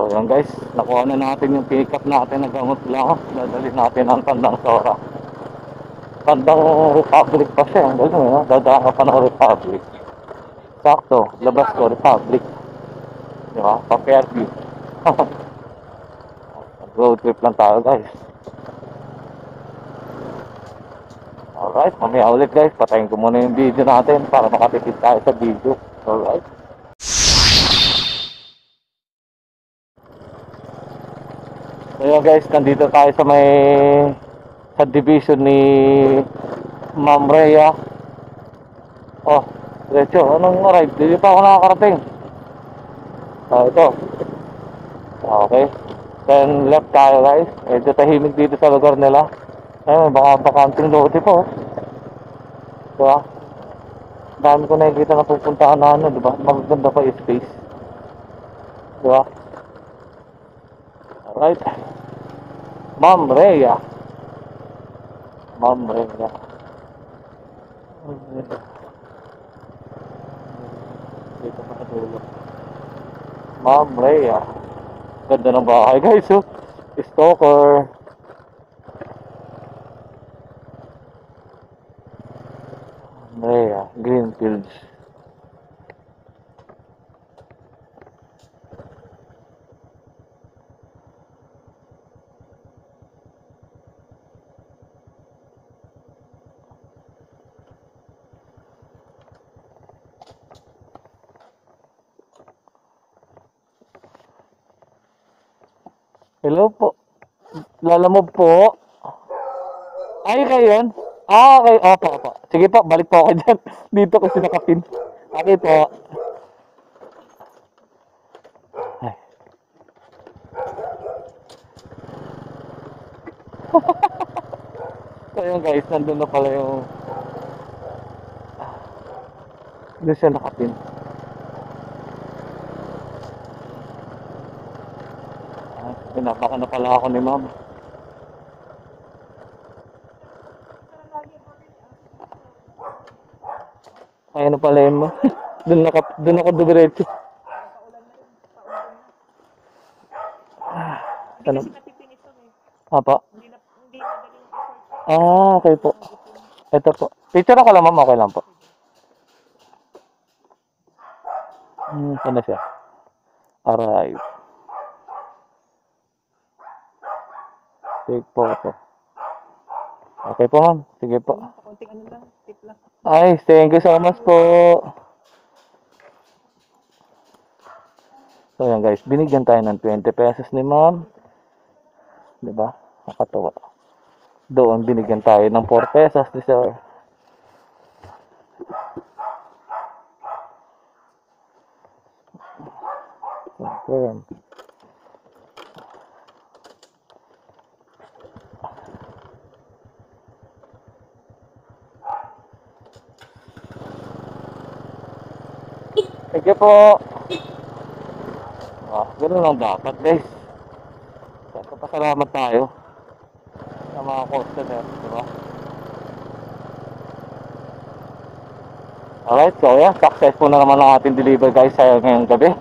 So yan guys, nakuha na natin yung pick up natin na gamot lang. Dadalhin natin ang Tandang Sora. Tandang Republic pa siya. Ang galing, no? Dadaan ka pa ng Republic. Sakto, labas ko Republic. Di ba? Pa-Fairview. Road trip lang tayo guys. Alright, mamaya ulit guys. Patayin ko muna yung video natin para makatipid tayo sa video. Alright. So yun guys, nandito tayo sa may subdivision ni Ma'am Rhea. Oh, diretso, anong ride? Hindi pa ako nakakarating. Ito. Okay. Then left tayo guys. Medyo tahimik dito sa lugar nila. Ayun, baka bakanting lote po. Diba? Dami ko nakikita na pupuntahan na ano, diba? Maganda pa yung space. Diba? Alright. Ma'am Rhea. Ma'am Rhea. Dito pa natulog. Ma'am Rhea. Ganda ng bahay guys, oh. Stalker. Ma'am Rhea. Greenfields. Hello po. Lalamove po. Ay, kayo yun? Ah, okay. Opo, opo. Sige po, balik po ako dyan. Dito kasi nakapin. Okay po. Ay. So yun guys, nandun na pala yung... Doon siya nakapin. Pinapaka na pala ako ni ma'am. Ayun na pala yun mo. Doon ako dumiretso. Ano? Apa? Ah, okay po. Ito po. Picture ako lang ma'am, okay lang po. Saan na siya? Arrive. Take photo. Okay po ma'am. Sige po. Konting ano lang, tip lang. Ay, thank you so much po. So yan guys, binigyan tayo ng 20 pesos ni ma'am. Diba? Nakatawa. Doon binigyan tayo ng 4 pesos ni sir. So yan. Sige po. Ganun lang dapat guys. Pasalamat tayo sa mga customer, diba? Alright, so yeah, successful na naman ang ating deliver guys sa ngayong gabi.